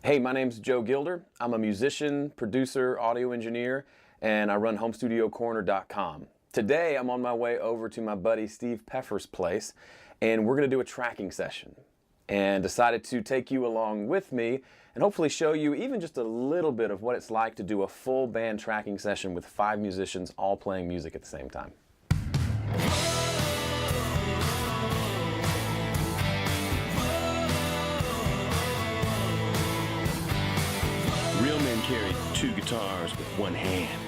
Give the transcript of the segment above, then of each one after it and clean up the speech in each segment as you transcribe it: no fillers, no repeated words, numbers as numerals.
Hey, my name's Joe Gilder. I'm a musician, producer, audio engineer, and I run HomeStudioCorner.com. Today, I'm on my way over to my buddy Steve Peffer's place, and we're going to do a tracking session. And decided to take you along with me and hopefully show you even just a little bit of what it's like to do a full band tracking session with 5 musicians all playing music at the same time. Real men carry 2 guitars with 1 hand.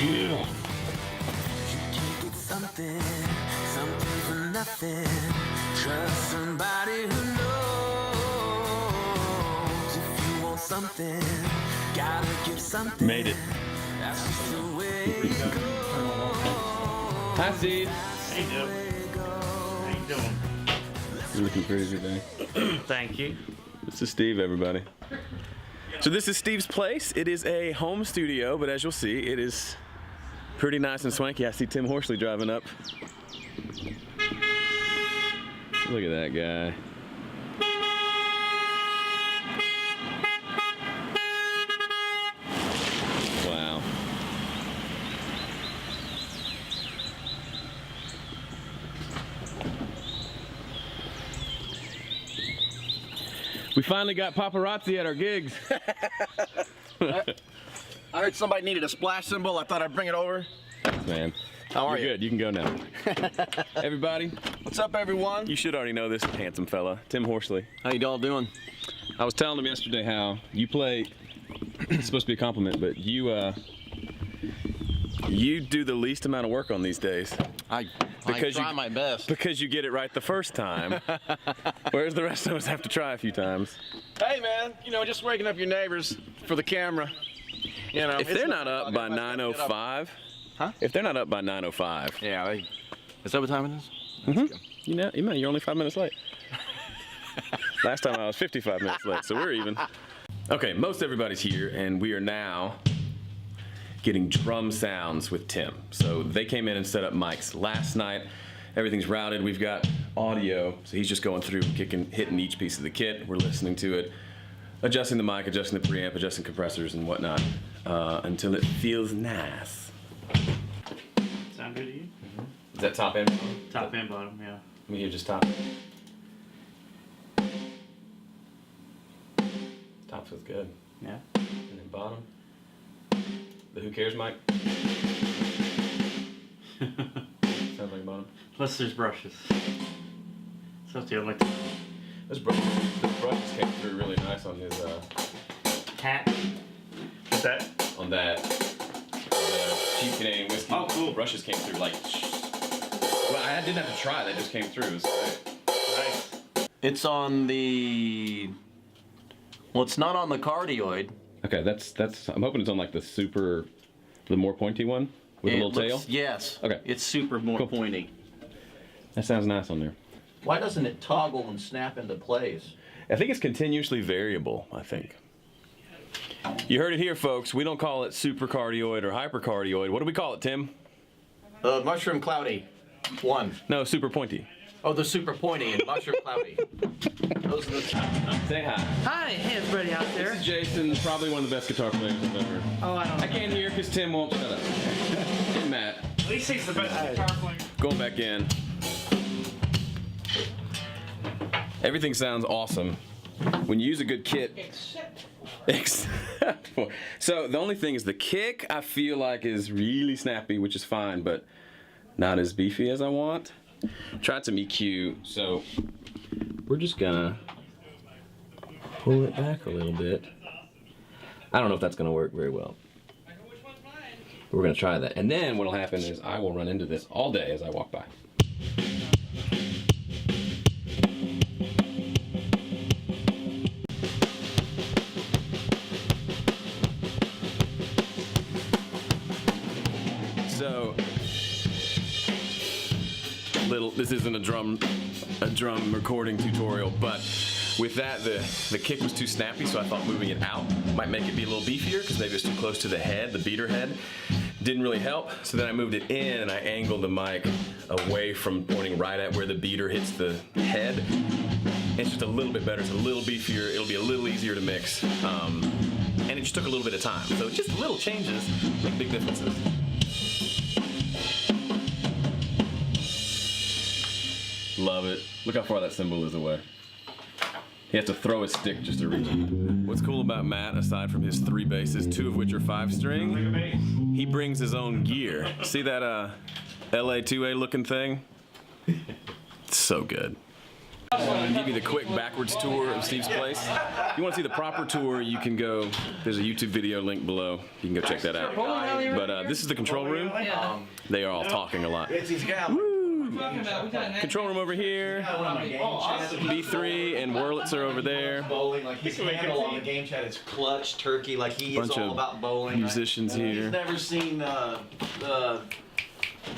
Yeah. Something for nothing. Trust somebody who knows. If you want something, gotta give something. Made it. That's just the way it goes. Hi, Steve. How you doing? How you doing? You're looking crazy today. Thank you. This is Steve, everybody. So this is Steve's place. It is a home studio, but as you'll see, it is pretty nice and swanky. I see Tim Horsley driving up. Look at that guy. Wow. We finally got paparazzi at our gigs. I heard somebody needed a splash cymbal. I thought I'd bring it over. Thanks, man. How are You're you? good. You can go now. Everybody, What's up, everyone? you should already know this handsome fella, Tim Horsley. How you all doing? I was telling him yesterday how you play. It's supposed to be a compliment, but you do the least amount of work on these days I try my best. because you get it right the first time, whereas the rest of us have to try a few times. Hey, man, you know, just waking up your neighbors for the camera. You know, If it's they're not up by everybody's gotta get up. 9:05, Huh? If they're not up by 9:05, Yeah, is that what time it is? you know, you're only 5 minutes late. Last time I was 55 minutes late, so we're even. Okay, most everybody's here, and we are now getting drum sounds with Tim. So they came in and set up mics last night. Everything's routed. We've got audio, so he's just going through, hitting each piece of the kit. We're listening to it, adjusting the mic, adjusting the preamp, adjusting compressors and whatnot, until it feels nice. Sound good to you? Is that top end? Top and bottom, yeah. Let me hear just top. Top feels good. Yeah. And then bottom. The Who Cares mic. Sounds like bottom. Plus there's brushes. So do you like the The brushes came through really nice on his hat? What's that? on that cheap Canadian whiskey. Oh, cool. Brushes came through like. Well, I didn't have to try. They just came through. It was great. Nice. It's on the. Well, it's not on the cardioid. Okay, that's. I'm hoping it's on like the more pointy one with a little tail. Yes. Okay. It's super more Cool. pointy. That sounds nice on there. Why doesn't it toggle and snap into place? I think it's continuously variable, I think. You heard it here, folks. We don't call it supercardioid or hypercardioid. What do we call it, Tim? Mushroom cloudy. 1. No, super pointy. Oh, the super pointy and mushroom cloudy. Those are the. Say hi. Hi, hey everybody out there. This is Jason, probably one of the best guitar players I've ever. Oh, I don't I can't hear because Tim won't shut up. And Matt. At least he's the best guitar player. Going back in. Everything sounds awesome. When you use a good kit. Except for. So the only thing is the kick I feel like is really snappy, which is fine, but not as beefy as I want. Tried some EQ, so we're just gonna pull it back a little bit. I don't know if that's gonna work very well. But we're gonna try that. And then what'll happen is I will run into this all day as I walk by. So, this isn't a drum recording tutorial, but with that, the kick was too snappy, so I thought moving it out might make it be a little beefier, because maybe it's too close to the head, the beater head. Didn't really help, so then I moved it in and I angled the mic away from pointing right at where the beater hits the head. It's just a little bit better. It's a little beefier. It'll be a little easier to mix. And it just took a little bit of time. So just little changes make big differences. Love it. Look how far that cymbal is away. He has to throw his stick just to reach it. What's cool about Matt, aside from his 3 basses, 2 of which are 5-string, he brings his own gear. See that LA2A looking thing? It's so good. I'll give you the quick backwards tour of Steve's place. If you want to see the proper tour, you can go, there's a YouTube video link below. You can go check that out. But this is the control room. They are all talking a lot. Control room over here. B3 and Wurlitz are over there. Bowling, like his handle on the game chat is clutch, turkey, like he is all about bowling. Musicians He's here. never seen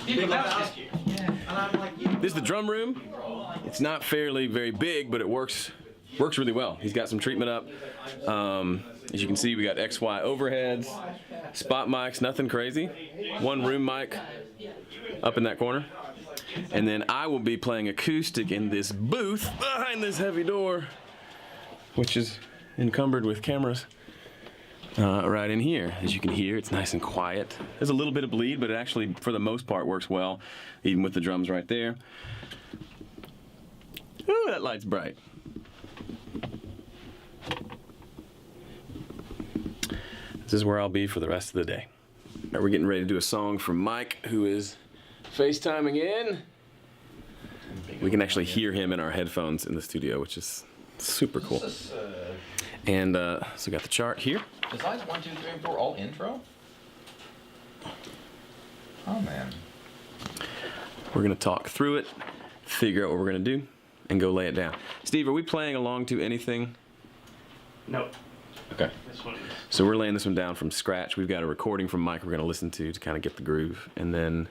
Big Lebowski. And I'm like, This is the drum room. It's not very big, but it works really well. He's got some treatment up. As you can see, we got XY overheads, spot mics, nothing crazy. 1 room mic up in that corner. And then I will be playing acoustic in this booth behind this heavy door, which is encumbered with cameras right in here. As you can hear, it's nice and quiet. There's a little bit of bleed, but it actually, for the most part, works well, even with the drums right there. Ooh, that light's bright. This is where I'll be for the rest of the day. Now we're getting ready to do a song from Mike, who is FaceTiming in. We can actually hear him in our headphones in the studio, which is super cool. And so we got the chart here. Designs 1, 2, 3, and 4 all intro? Oh man. We're gonna talk through it, figure out what we're gonna do, and go lay it down. Steve, are we playing along to anything? Nope. Okay. This one is. So we're laying this one down from scratch. We've got a recording from Mike we're gonna listen to kind of get the groove, and then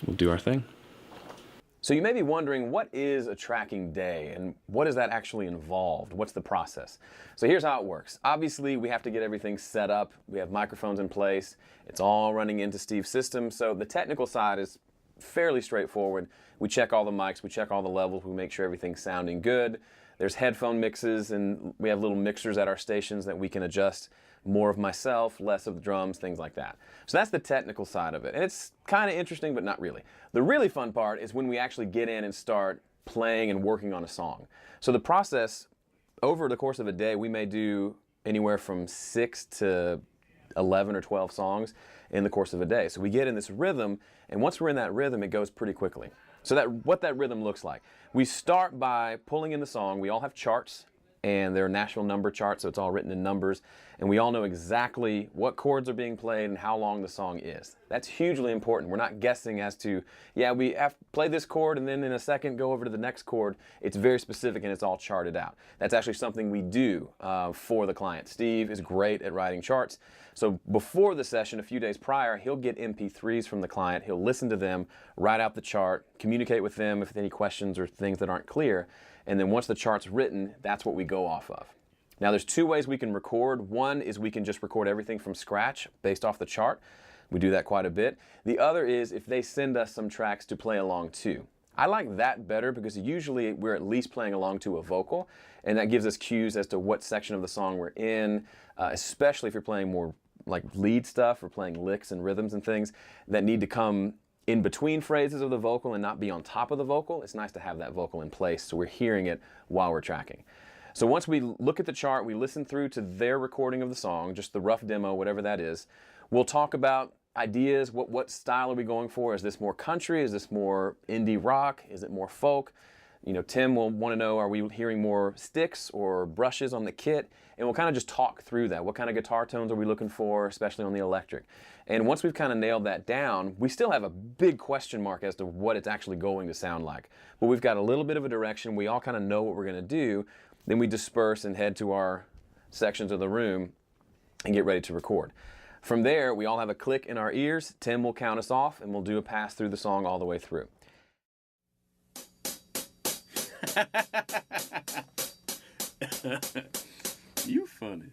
we'll do our thing. So you may be wondering, what is a tracking day and what does that actually involve? What's the process? So here's how it works. Obviously, we have to get everything set up. We have microphones in place. It's all running into Steve's system. So the technical side is fairly straightforward. We check all the mics, we check all the levels, we make sure everything's sounding good. There's headphone mixes, and we have little mixers at our stations that we can adjust more of myself, less of the drums, things like that. So that's the technical side of it. And it's kind of interesting, but not really. The really fun part is when we actually get in and start playing and working on a song. So the process, over the course of a day, we may do anywhere from 6 to 11 or 12 songs in the course of a day. So we get in this rhythm, and once we're in that rhythm, it goes pretty quickly. So what that rhythm looks like. We start by pulling in the song. We all have charts, and they're national number charts, so it's all written in numbers, and we all know exactly what chords are being played and how long the song is. That's hugely important. We're not guessing as to, yeah, we have to play this chord and then in a second go over to the next chord. It's very specific and it's all charted out. That's actually something we do for the client. Steve is great at writing charts. So before the session, a few days prior, he'll get MP3s from the client. He'll listen to them, write out the chart, communicate with them if any questions or things that aren't clear. And then once the chart's written, that's what we go off of. Now there's 2 ways we can record. One is we can just record everything from scratch based off the chart. We do that quite a bit. The other is if they send us some tracks to play along to. I like that better because usually we're at least playing along to a vocal, and that gives us cues as to what section of the song we're in, especially if you're playing more like lead stuff or playing licks and rhythms and things that need to come in between phrases of the vocal and not be on top of the vocal. It's nice to have that vocal in place so we're hearing it while we're tracking. So once we look at the chart, we listen through to their recording of the song, just the rough demo, whatever that is. We'll talk about ideas, what style are we going for? Is this more country? Is this more indie rock? Is it more folk? You know, Tim will want to know, are we hearing more sticks or brushes on the kit? And we'll kind of just talk through that. What kind of guitar tones are we looking for, especially on the electric? And once we've kind of nailed that down, we still have a big question mark as to what it's actually going to sound like. But we've got a little bit of a direction. We all kind of know what we're going to do. Then we disperse and head to our sections of the room and get ready to record. From there, we all have a click in our ears. Tim will count us off, and we'll do a pass through the song all the way through. You funny.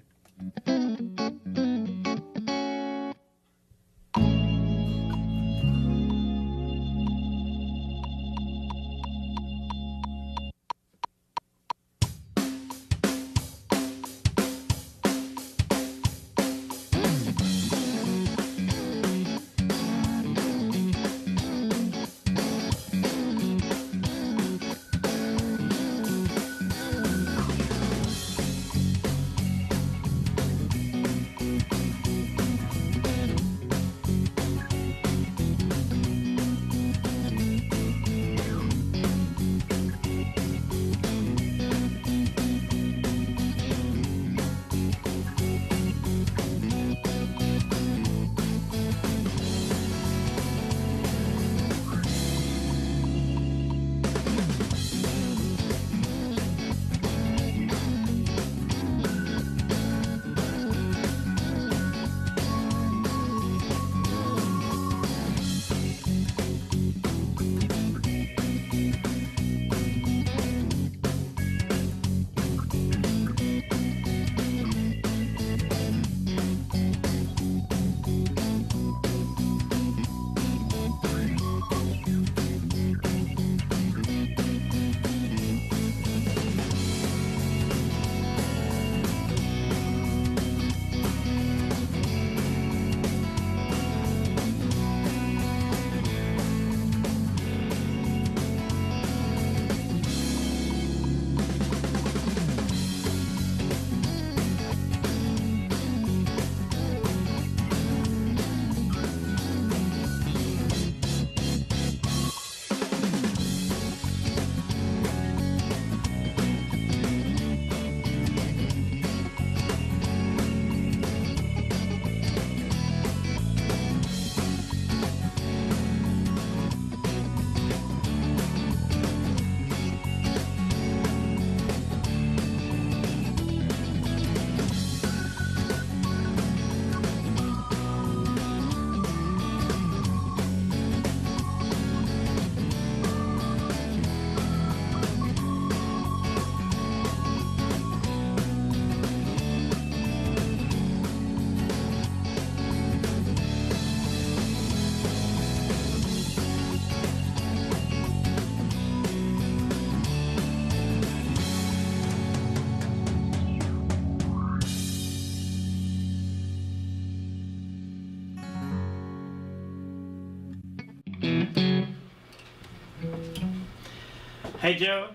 Hey, Joe.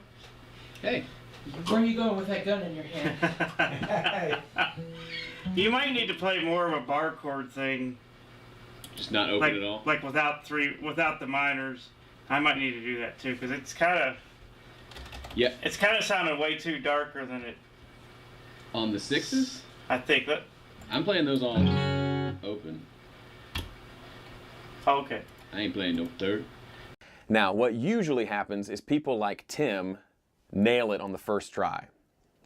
Hey, where are you going with that gun in your hand? You might need to play more of a bar chord thing. Just not open Like, at all? like without the minors. I might need to do that too, because it's kind of sounding way too darker than it. On the sixes? I think that. I'm playing those all open. Oh, okay. I ain't playing no third. Now, what usually happens is people like Tim nail it on the first try.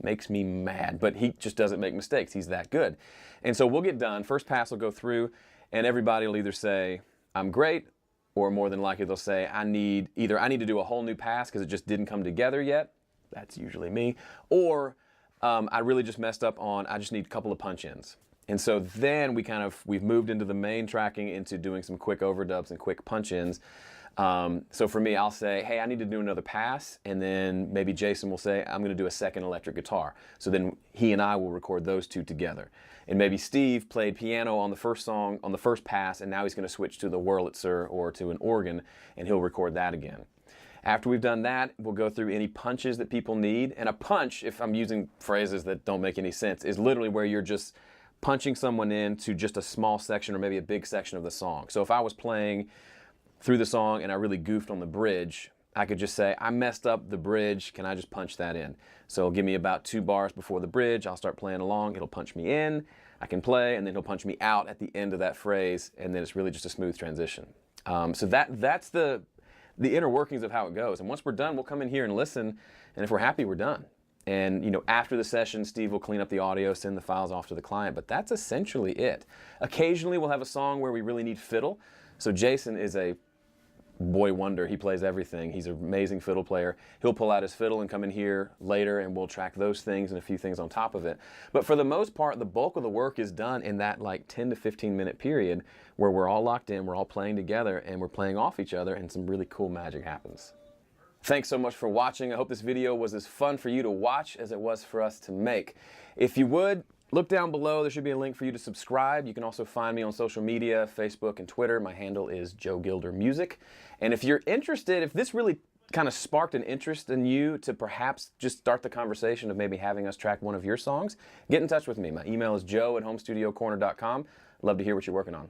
Makes me mad, but he just doesn't make mistakes. He's that good. And so we'll get done. First pass will go through, and everybody will either say, I'm great, or more than likely they'll say, I need to do a whole new pass because it just didn't come together yet. That's usually me. Or I really just messed up on, I just need a couple of punch-ins. And so then we've moved into the main tracking into doing some quick overdubs and quick punch-ins. So for me, I'll say, hey, I need to do another pass, and then maybe Jason will say, I'm going to do a second electric guitar. So then he and I will record those two together. And maybe Steve played piano on the first song, on the first pass, and now he's going to switch to the Wurlitzer or to an organ, and he'll record that again. After we've done that, we'll go through any punches that people need. And a punch, if I'm using phrases that don't make any sense, is literally where you're just punching someone into just a small section or maybe a big section of the song. So if I was playing through the song and I really goofed on the bridge, I could just say, I messed up the bridge, can I just punch that in? So it'll give me about 2 bars before the bridge, I'll start playing along, it'll punch me in, I can play, and then he'll punch me out at the end of that phrase, and then it's really just a smooth transition. So that's the inner workings of how it goes. And once we're done, we'll come in here and listen, and if we're happy, we're done. And after the session, Steve will clean up the audio, send the files off to the client, but that's essentially it. Occasionally, we'll have a song where we really need fiddle. So Jason is a boy wonder. He plays everything. He's an amazing fiddle player. He'll pull out his fiddle and come in here later, and we'll track those things and a few things on top of it. But for the most part, the bulk of the work is done in that 10 to 15 minute period where we're all locked in, we're all playing together, and we're playing off each other, and some really cool magic happens. Thanks so much for watching. I hope this video was as fun for you to watch as it was for us to make. If you would, look down below. There should be a link for you to subscribe. You can also find me on social media, Facebook and Twitter. My handle is Joe Gilder Music. And if you're interested, if this really kind of sparked an interest in you to perhaps just start the conversation of maybe having us track one of your songs, get in touch with me. My email is joe@homestudiocorner.com. Love to hear what you're working on.